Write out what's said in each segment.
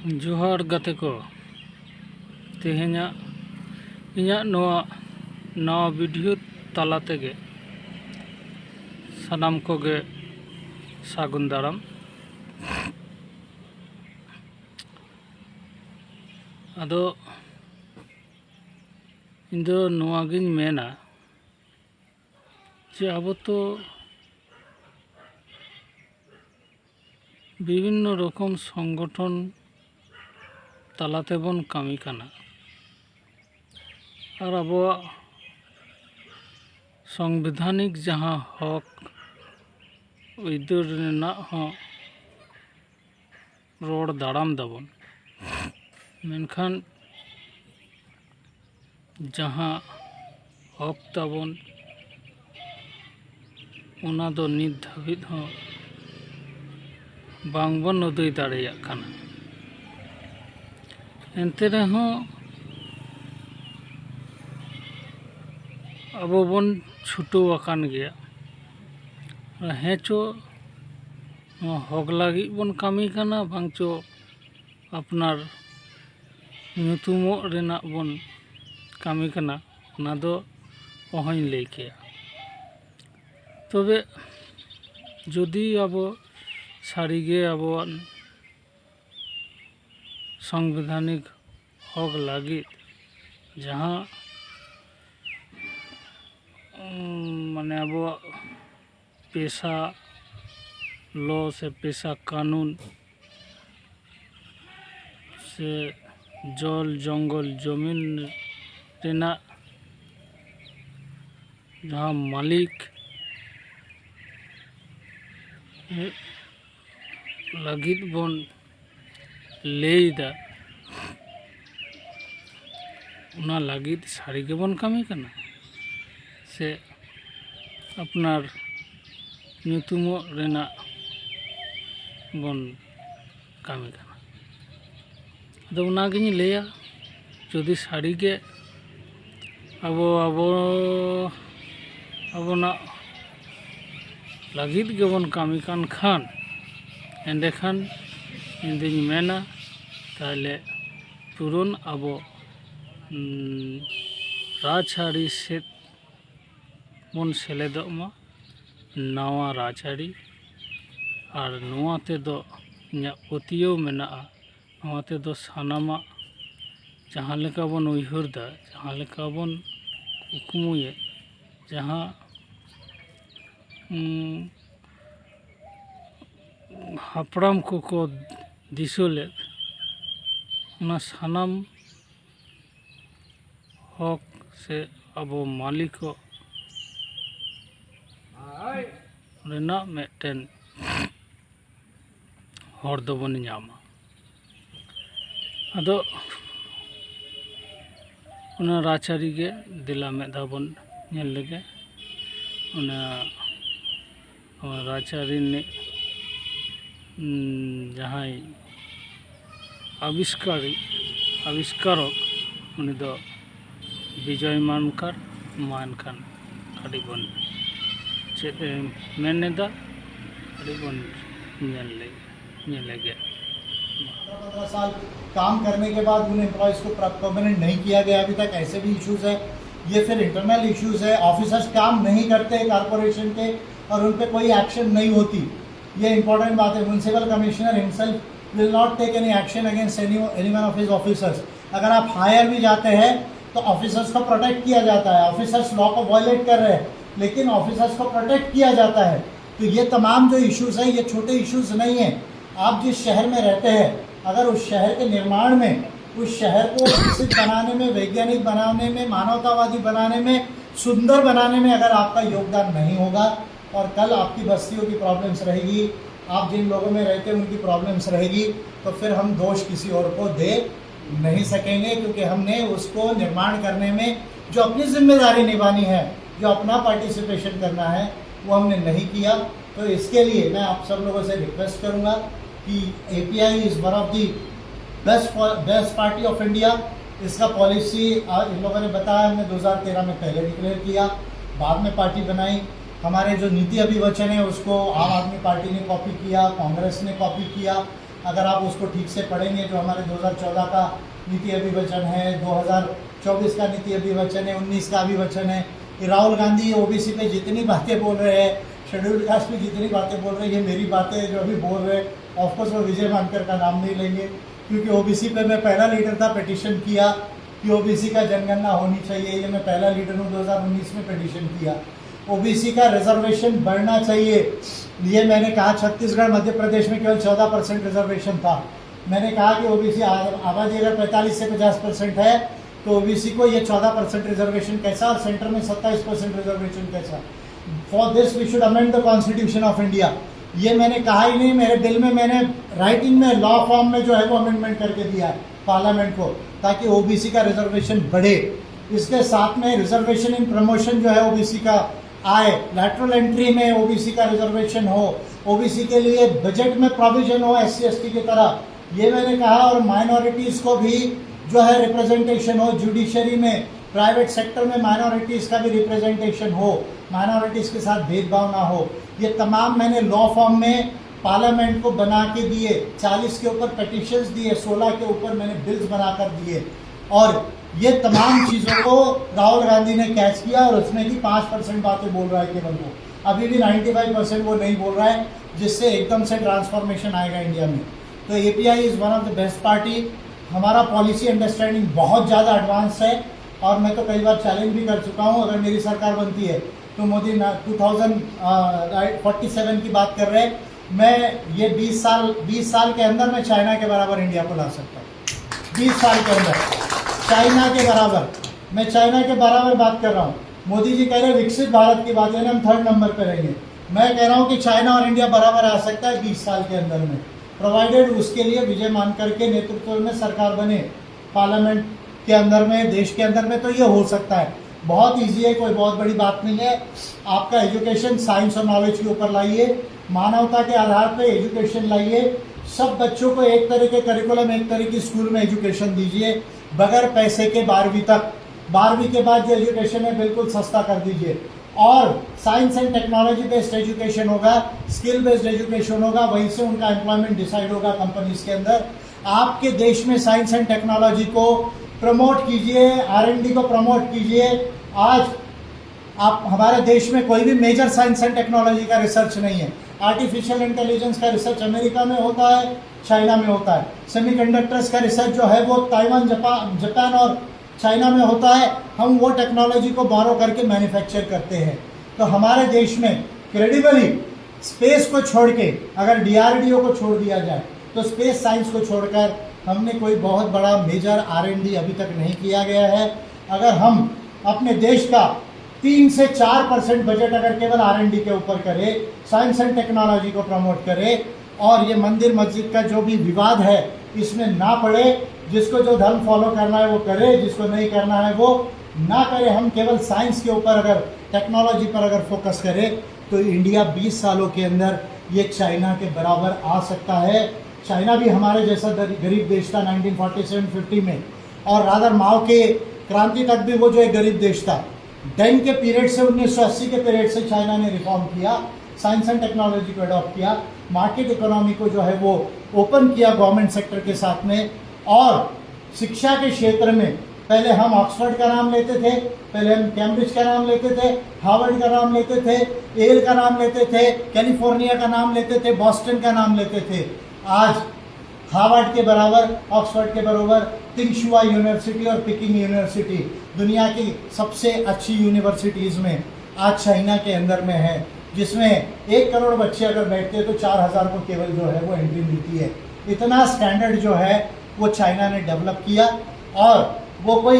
जोहार गाते को तेहेᱧᱟ इᱧᱟᱹᱜ नवा वीडियो तला तेगे सानाम कोगे सागुन दाराम। आदो इन दो नवागिन मेना जे अब तो विभिन्न रकम संगठन तालाते बन कामी काना और आबोआ संवैधानिक जहाँ हक इधर रोड दाड़ाम दाबन मेनखान जहाँ हक ताबन उना दो नित धाबित हों बांगबन उदय दाड़ेया काना। एनते रहों अबो बन छुटो आकान गया हेचो हक लागी बन कामी काना बांगचो अपनार ᱧᱩᱛᱩᱢᱚ रेना बन कामी काना ना दो अहई लई केया। तबे जदि आबो सारिगे आबो संवैधानिक हक लागी जहाँ माने अब पेशा लॉ से पेशा कानून से जल जंगल जमीन रेना जहाँ मालिक लागित बन लेदा उना लागित सारिगे बन कामी काना से अपनार ᱧᱩᱛᱩᱢᱚ रेना बन कामी काना। आदो उनागिनी लेया जदि सारिगे आबोना लागित गे बन कामी कान खान एंडेखान इंदिन मेना ताहले तुरन आबो राजआरी सेद बन सेलेदोग मा नवा राजआरी और नवाते दो इᱧᱟᱹᱜ पतियो मेना नवाते दो सानामा जहाँ लेका बन उयहर दा जहाँ लेका बन कुकमुये जहाँ हापड़ाम को दिसो लेद उना सानाम हक से अबो मालिको रेना मेटेन हर दो बन ᱧᱟᱢᱟ। आदो उना राजआरी गे दिला मेदा बन नेल लेगे उना राजआरी ने जहाँ आविष्कारक उनी दो विजय मानकर मानखान अड़ी बन चेद मेनेदा अड़ी बन नेलेगे। 15 साल काम करने के बाद उन एम्प्लॉयज़ को परमानेंट नहीं किया गया अभी तक, ऐसे भी इश्यूज़ है। ये फिर इंटरनल इश्यूज़ है, ऑफिसर्स काम नहीं करते कॉरपोरेशन के और उन पर कोई एक्शन नहीं होती, ये इंपॉर्टेंट बात है। Municipal commissioner himself will not take any action against any one of his officers. अगर आप हायर भी जाते हैं तो ऑफिसर्स को प्रोटेक्ट किया जाता है, ऑफिसर्स लॉ को वायलेट कर रहे हैं लेकिन ऑफिसर्स को प्रोटेक्ट किया जाता है। तो ये तमाम जो इश्यूज़ हैं ये छोटे इश्यूज़ नहीं हैं। आप जिस शहर में रहते हैं अगर उस शहर के निर्माण में, उस शहर को विकसित बनाने में, वैज्ञानिक बनाने में, मानवतावादी बनाने में, सुंदर बनाने में अगर आपका योगदान नहीं होगा और कल आपकी बस्तियों की प्रॉब्लम्स रहेगी, आप जिन लोगों में रहते हैं उनकी प्रॉब्लम्स रहेगी, तो फिर हम दोष किसी और को दे नहीं सकेंगे क्योंकि हमने उसको निर्माण करने में जो अपनी जिम्मेदारी निभानी है, जो अपना पार्टिसिपेशन करना है वो हमने नहीं किया। तो इसके लिए मैं आप सब लोगों से रिक्वेस्ट करूंगा कि API is one of the best party of India. इसका पॉलिसी इन लोगों ने बताया, हमने 2013 में पहले डिक्लेयर किया, बाद में पार्टी बनाई। हमारे जो नीति अभिवचन है उसको आम आदमी पार्टी ने कॉपी किया, कांग्रेस ने कॉपी किया अगर आप उसको ठीक से पढ़ेंगे, जो हमारे 2014 का नीति अभिवचन है, 2024 का नीति अभिवचन है, 19 का अभिवचन है, कि राहुल गांधी ओबीसी पे जितनी बातें बोल रहे हैं, शेड्यूल कास्ट पे जितनी बातें बोल रहे हैं, ये मेरी बातें जो अभी बोल रहे हैं, ऑफकोर्स वो विजय मानकर का नाम नहीं लेंगे, क्योंकि ओबीसी पे मैं पहला लीडर था, पिटिशन किया कि ओबीसी का जनगणना होनी चाहिए। ये मैं पहला लीडर हूँ, 2019 में पिटिशन किया। ओबीसी का रिजर्वेशन बढ़ना चाहिए, ये मैंने कहा। छत्तीसगढ़ मध्य प्रदेश में केवल 14% रिजर्वेशन था। मैंने कहा कि ओबीसी आबादी अगर 45 से 50% है तो ओबीसी को ये 14% रिजर्वेशन कैसा, और सेंटर में 27% रिजर्वेशन कैसा। For this we should amend the constitution of India. ये मैंने कहा ही नहीं, मेरे बिल में मैंने राइटिंग में लॉ फॉर्म में जो है वो अमेंडमेंट करके दिया है पार्लियामेंट को, ताकि ओबीसी का रिजर्वेशन बढ़े। इसके साथ में रिजर्वेशन इन प्रमोशन जो है ओबीसी का आए, लैटरल एंट्री में ओबीसी का रिजर्वेशन हो, ओबीसी के लिए बजट में प्रोविजन हो एससी एसटी की तरह, ये मैंने कहा। और माइनॉरिटीज़ को भी जो है रिप्रेजेंटेशन हो, जुडिशरी में, प्राइवेट सेक्टर में माइनॉरिटीज़ का भी रिप्रेजेंटेशन हो, माइनॉरिटीज़ के साथ भेदभाव ना हो। ये तमाम मैंने लॉ फॉर्म में पार्लियामेंट को बना के दिए। 40 के ऊपर पिटिशंस दिए, 16 के ऊपर मैंने बिल्स बनाकर दिए, और ये तमाम चीज़ों को राहुल गांधी ने कैच किया, और उसमें भी 5% बातें बोल रहा है केवल वो। अभी भी 95% वो नहीं बोल रहा है, जिससे एकदम से ट्रांसफॉर्मेशन आएगा इंडिया में। तो API is one of the best party. हमारा पॉलिसी अंडरस्टैंडिंग बहुत ज़्यादा एडवांस है, और मैं तो कई बार चैलेंज भी कर चुका हूँ, अगर मेरी सरकार बनती है तो मोदी 2047 की बात कर रहे हैं, मैं ये 20 साल के अंदर मैं चाइना के बराबर इंडिया को ला सकता हूँ। 20 साल के अंदर चाइना के बराबर, मैं चाइना के बराबर बात कर रहा हूँ। मोदी जी कह रहे हैं विकसित भारत की बात, यानी हम 3rd नंबर पर रहेंगे। मैं कह रहा हूँ कि चाइना और इंडिया बराबर आ सकता है 20 साल के अंदर में, प्रोवाइडेड उसके लिए विजय मानकर के नेतृत्व में सरकार बने पार्लियामेंट के अंदर में, देश के अंदर में, तो ये हो सकता है। बहुत ईजी है, कोई बहुत बड़ी बात नहीं है। आपका एजुकेशन साइंस और नॉलेज के ऊपर लाइए, मानवता के आधार पर एजुकेशन लाइए। सब बच्चों को एक तरह के करिकुलम, एक तरह की स्कूल में एजुकेशन दीजिए, बगैर पैसे के 12वीं तक। 12वीं के बाद जो एजुकेशन है बिल्कुल सस्ता कर दीजिए, और science and technology based education होगा, स्किल बेस्ड एजुकेशन होगा, वहीं से उनका एम्प्लॉयमेंट डिसाइड होगा कंपनीज के अंदर। आपके देश में साइंस एंड टेक्नोलॉजी को प्रमोट कीजिए, R&D को प्रमोट कीजिए। आज आप हमारे देश में कोई भी मेजर साइंस एंड टेक्नोलॉजी का रिसर्च नहीं है। आर्टिफिशियल इंटेलिजेंस का रिसर्च अमेरिका में होता है, चाइना में होता है। सेमीकंडक्टर्स का रिसर्च जो है वो ताइवान, जापान और चाइना में होता है। हम वो टेक्नोलॉजी को बोरो करके मैन्युफैक्चर करते हैं। तो हमारे देश में क्रेडिबली स्पेस को छोड़ के, अगर DRDO को छोड़ दिया जाए, तो स्पेस साइंस को छोड़कर हमने कोई बहुत बड़ा मेजर R&D अभी तक नहीं किया गया है। अगर हम अपने देश का 3 से 4% बजट अगर केवल R&D के ऊपर करे, साइंस एंड टेक्नोलॉजी को प्रमोट करे, और ये मंदिर मस्जिद का जो भी विवाद है इसमें ना पड़े, जिसको जो धर्म फॉलो करना है वो करे, जिसको नहीं करना है वो ना करे। हम केवल साइंस के ऊपर, अगर टेक्नोलॉजी पर अगर फोकस करें, तो इंडिया 20 सालों के अंदर ये चाइना के बराबर आ सकता है। चाइना भी हमारे जैसा गरीब देश था 1947-50 में, और रादर माओ के क्रांति तक भी वो जो एक गरीब देश था। डेंग के पीरियड से, 1980 के पीरियड से चाइना ने रिफॉर्म किया, साइंस एंड टेक्नोलॉजी को अडॉप्ट किया, मार्केट इकोनॉमी को जो है वो ओपन किया गवर्नमेंट सेक्टर के साथ में। और शिक्षा के क्षेत्र में पहले हम ऑक्सफोर्ड का नाम लेते थे, पहले हम कैम्ब्रिज का नाम लेते थे, हार्वर्ड का नाम लेते थे, येल का नाम लेते थे, कैलिफोर्निया का नाम लेते थे, बॉस्टन का नाम लेते थे। आज हार्वर्ड के बराबर, ऑक्सफोर्ड के बराबर तिंगशुआ यूनिवर्सिटी और पिकिंग यूनिवर्सिटी दुनिया की सबसे अच्छी यूनिवर्सिटीज़ में आज चाइना के अंदर में है, जिसमें 1 करोड़ बच्चे अगर बैठते हैं तो 4000 को केवल जो है वो एंट्री मिलती है। इतना स्टैंडर्ड जो है वो चाइना ने डेवलप किया, और वो कोई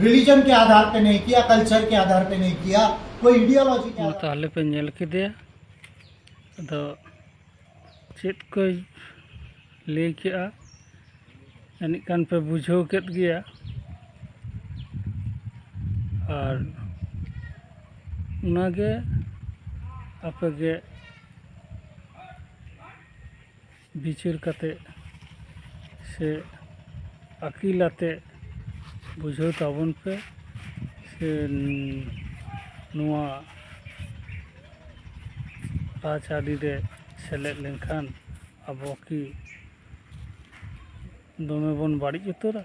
रिलीजन के आधार पे नहीं किया, कल्चर के आधार पे नहीं किया, कोई आइडियोलॉजी के आधार ताहले पे नेल केदेया अदो चेत को लई केआ जानिज कान पे बुझाव केद गया और उनागे आपेगे बिचार काते से आकिलाते बुझाव ताबन पे से नुआ राजआरी रे सेलेद लेनखान आबो की दमे बन बाड़ी उतरा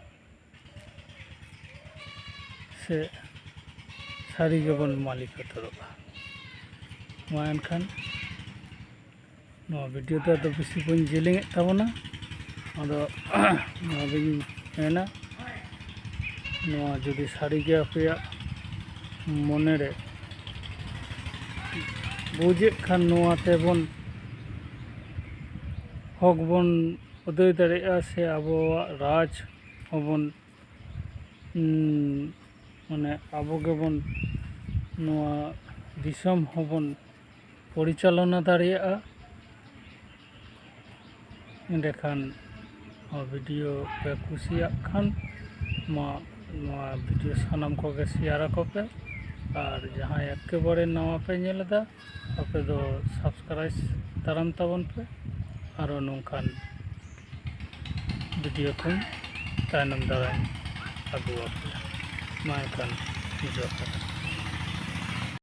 से सारी गेबन मालिक उतरवा मा एनखान भिडियो तो बेसि बन जेलेंगे ताबना अदो मेना जुदी सारीगे आपे मनेरे बुझे खान नोआते बन हक बन उदय दाड़ेया से आबोआ राज हबन माने आबो गेबन नोआ दिसम हबन परिचालना दाड़ेया एंडेखान भिडियो पे कुसिया खान मा भिडियो सानाम को शेयर पे और जहाँ एकेबारे नवा पे नेलदा आपे दो सब्सक्राइब ताराम ताबन पे और नौकान भिडियो को तायनम दाराय आगुआ पे मा एखान जोहार।